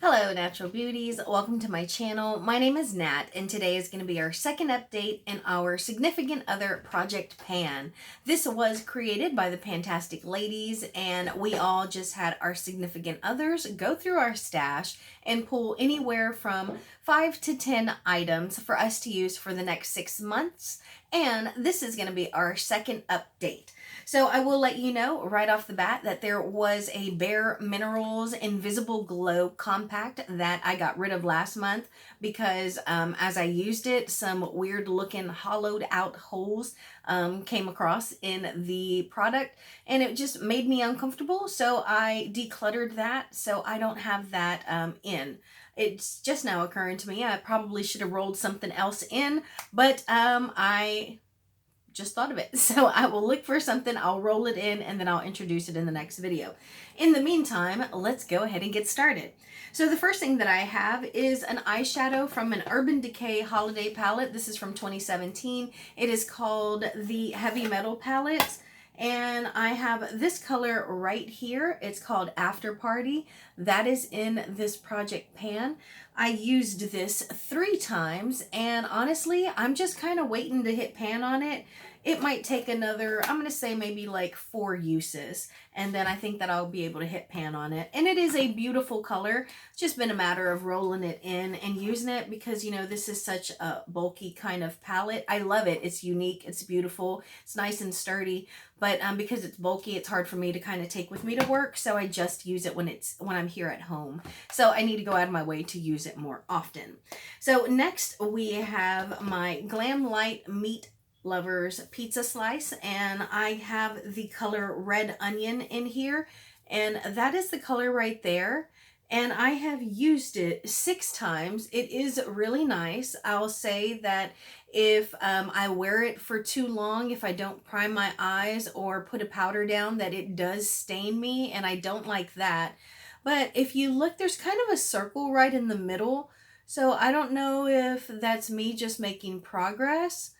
Hello natural beauties, welcome to my channel. My name is Nat and today is going to be our second update in our significant other project pan. This was created by the Fantastic Ladies and we all just had our significant others go through our stash and pull anywhere from 5 to 10 items for us to use for the next 6 months, and this is going to be our second update. So I will let you know right off the bat that there was a Bare Minerals Invisible Glow compact that I got rid of last month because as I used it, some weird looking hollowed out holes came across in the product and it just made me uncomfortable. So I decluttered that so I don't have that in. It's just now occurring to me. I probably should have rolled something else in, but I just thought of it. So I will look for something, I'll roll it in, and then I'll introduce it in the next video. In the meantime, let's go ahead and get started. So the first thing that I have is an eyeshadow from an Urban Decay holiday palette. This is from 2017. It is called the Heavy Metal Palette. And I have this color right here. It's called After Party. That is in this project pan. I used this 3 times and honestly, I'm just kind of waiting to hit pan on it. It might take another, I'm going to say maybe like 4 uses. And then I think that I'll be able to hit pan on it. And it is a beautiful color. It's just been a matter of rolling it in and using it because, you know, this is such a bulky kind of palette. I love it. It's unique. It's beautiful. It's nice and sturdy. But because it's bulky, it's hard for me to kind of take with me to work. So I just use it when I'm here at home. So I need to go out of my way to use it more often. So next we have my Glamlite Meat Lovers pizza slice, and I have the color Red Onion in here, and that is the color right there. And I have used it 6 times. It is really nice. I'll say that if I wear it for too long, if I don't prime my eyes or put a powder down, that it does stain me, and I don't like that. But if you look, there's kind of a circle right in the middle. So I don't know if that's me just making progress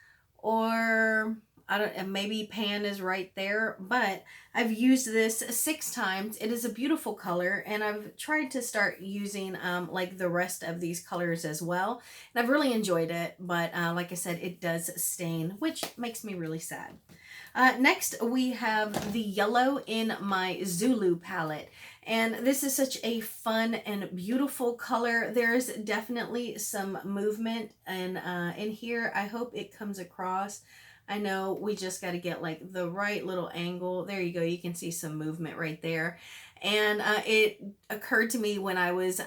or I don't, maybe pan is right there, but I've used this 6 times. It is a beautiful color, and I've tried to start using like the rest of these colors as well. And I've really enjoyed it, but like I said, it does stain, which makes me really sad. Next, we have the yellow in my Zulu palette. And this is such a fun and beautiful color. There's definitely some movement in here. I hope it comes across. I know we just got to get like the right little angle. There you go. You can see some movement right there. And it occurred to me when I was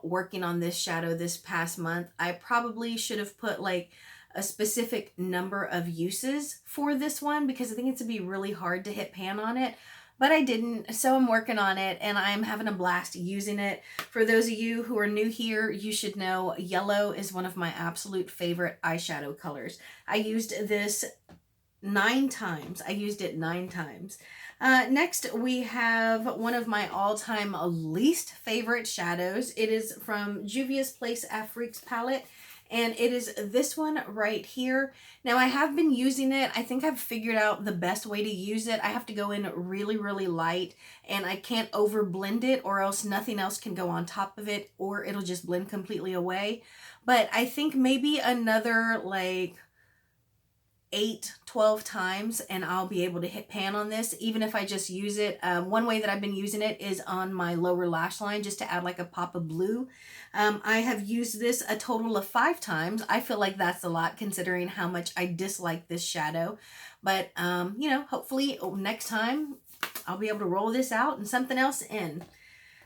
working on this shadow this past month, I probably should have put like a specific number of uses for this one because I think it's going to be really hard to hit pan on it. But I didn't, so I'm working on it and I'm having a blast using it. For those of you who are new here, you should know yellow is one of my absolute favorite eyeshadow colors. I used this 9 times. I used it 9 times. Next, we have one of my all-time least favorite shadows. It is from Julius Place Afrique's palette. And it is this one right here. Now I have been using it. I think I've figured out the best way to use it. I have to go in really, really light and I can't over blend it or else nothing else can go on top of it or it'll just blend completely away. But I think maybe another like 8-12 times and I'll be able to hit pan on this, even if I just use it. One way that I've been using it is on my lower lash line just to add like a pop of blue. I have used this a total of 5 times. I feel like that's a lot considering how much I dislike this shadow. But, you know, hopefully next time I'll be able to roll this out and something else in.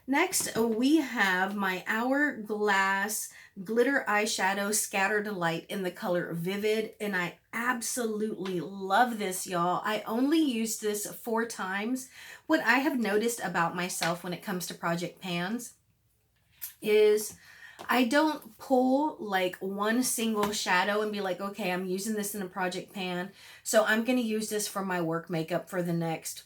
Next, we have my Hourglass Glitter Eyeshadow Scattered Light in the color Vivid, and I absolutely love this, y'all. I only used this 4 times. What I have noticed about myself when it comes to project pans is I don't pull like one single shadow and be like, okay, I'm using this in a project pan, so I'm going to use this for my work makeup for the next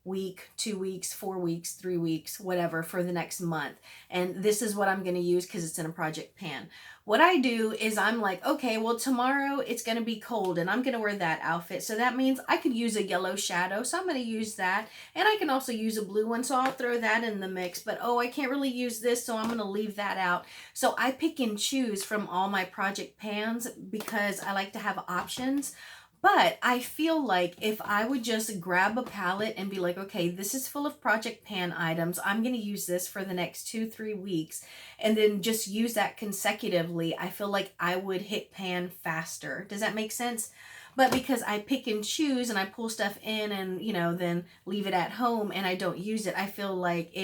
week, 2 weeks, 4 weeks, 3 weeks, whatever, for the next month. And this is what I'm going to use because it's in a project pan. What I do is I'm like, okay, well, tomorrow it's going to be cold and I'm going to wear that outfit. So that means I could use a yellow shadow. So I'm going to use that. And I can also use a blue one. So I'll throw that in the mix. But, oh, I can't really use this. So I'm going to leave that out. So I pick and choose from all my project pans because I like to have options. But I feel like if I would just grab a palette and be like, okay, this is full of project pan items. I'm going to use this for the next 2-3 weeks and then just use that consecutively. I feel like I would hit pan faster. Does that make sense? But because I pick and choose and I pull stuff in and, you know, then leave it at home and I don't use it, I feel like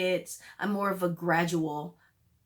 I'm more of a gradual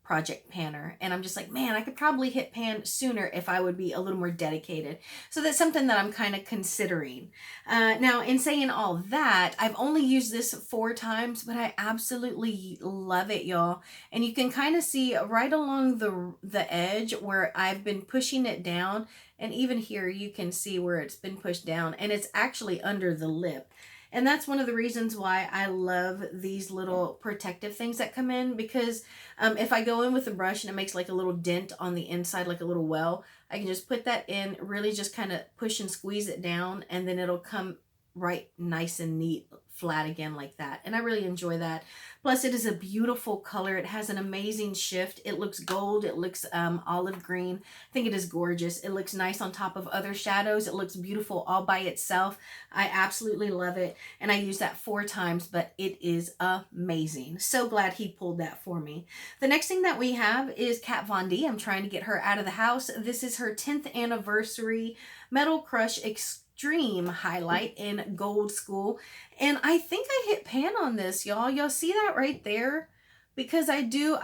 project panner. And I'm just like, man, I could probably hit pan sooner if I would be a little more dedicated. So that's something that I'm kind of considering. Now, in saying all that, I've only used this 4 times, but I absolutely love it, y'all. And you can kind of see right along the edge where I've been pushing it down. And even here, you can see where it's been pushed down. And it's actually under the lip. And that's one of the reasons why I love these little protective things that come in, because if I go in with a brush and it makes like a little dent on the inside, like a little well, I can just put that in, really just kind of push and squeeze it down, and then it'll come right nice and neat, flat again like that. And I really enjoy that. Plus, it is a beautiful color. It has an amazing shift. It looks gold. It looks olive green. I think it is gorgeous. It looks nice on top of other shadows. It looks beautiful all by itself. I absolutely love it. And I use that 4 times, but it is amazing. So glad he pulled that for me. The next thing that we have is Kat Von D. I'm trying to get her out of the house. This is her 10th anniversary Metal Crush Extreme highlight in Gold School. And I think I hit pan on this, y'all. Y'all see that right there? Because I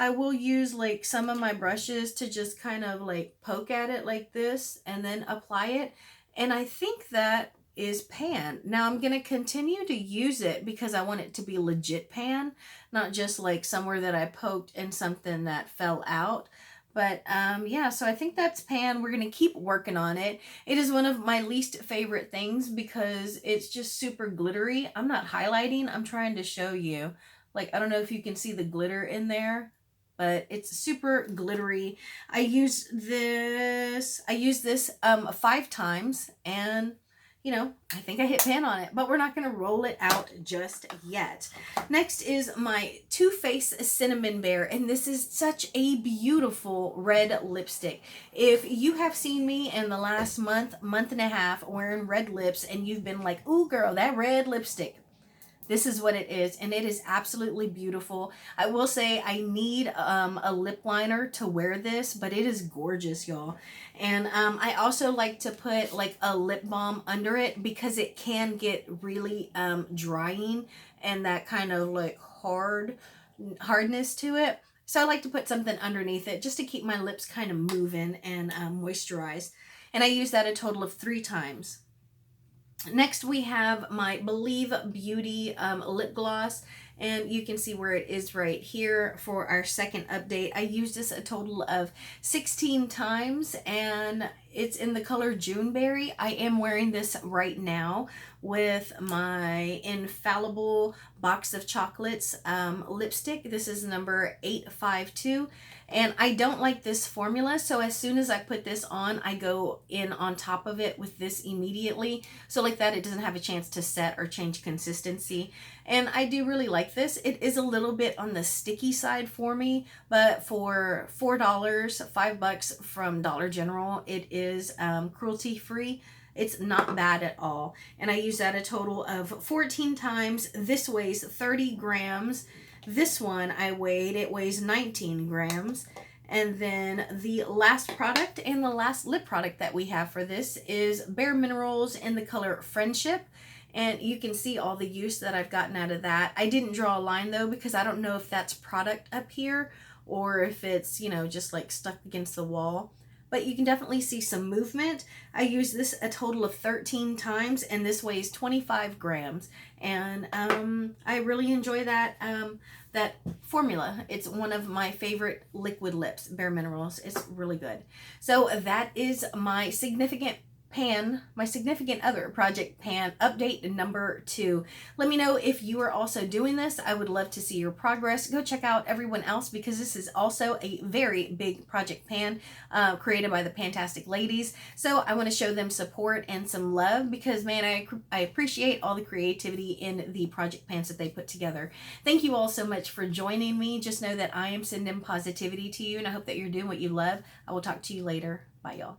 will use like some of my brushes to just kind of like poke at it like this and then apply it. And I think that is pan. Now I'm going to continue to use it because I want it to be legit pan, not just like somewhere that I poked and something that fell out. But yeah, so I think that's pan. We're going to keep working on it. It is one of my least favorite things because it's just super glittery. I'm not highlighting. I'm trying to show you. Like, I don't know if you can see the glitter in there, but it's super glittery. I use this 5 times, and you know, I think I hit pan on it, but we're not going to roll it out just yet. Next is my Too Faced Cinnamon Bear, and this is such a beautiful red lipstick. If you have seen me in the last month and a half wearing red lips, and you've been like, ooh girl, that red lipstick, this is what it is, and it is absolutely beautiful. I will say I need a lip liner to wear this, but it is gorgeous, y'all. And I also like to put like a lip balm under it because it can get really drying and that kind of like hardness to it. So I like to put something underneath it just to keep my lips kind of moving and moisturized. And I use that a total of 3 times. Next, we have my Believe Beauty lip gloss, and you can see where it is right here for our second update. I used this a total of 16 times, and it's in the color Juneberry. I am wearing this right now with my Infallible Box of Chocolates lipstick. This is number 852. And I don't like this formula, so as soon as I put this on, I go in on top of it with this immediately. So like that, it doesn't have a chance to set or change consistency. And I do really like this. It is a little bit on the sticky side for me, but for $4, $5 from Dollar General, it is cruelty-free. It's not bad at all. And I use that a total of 14 times. This weighs 30 grams. This one I weighed, it weighs 19 grams. And then the last product and the last lip product that we have for this is Bare Minerals in the color Friendship. And you can see all the use that I've gotten out of that. I didn't draw a line though because I don't know if that's product up here or if it's, you know, just like stuck against the wall. But you can definitely see some movement. I use this a total of 13 times, and this weighs 25 grams. And I really enjoy that that formula. It's one of my favorite liquid lips, Bare Minerals. It's really good. So that is my significant pan, my significant other project pan update number 2. Let me know if you are also doing this. I would love to see your progress. Go check out everyone else because this is also a very big project pan created by the Fantastic Ladies. So I want to show them support and some love because, man, I appreciate all the creativity in the project pans that they put together. Thank you all so much for joining me. Just know that I am sending positivity to you, and I hope that you're doing what you love. I will talk to you later. Bye, y'all.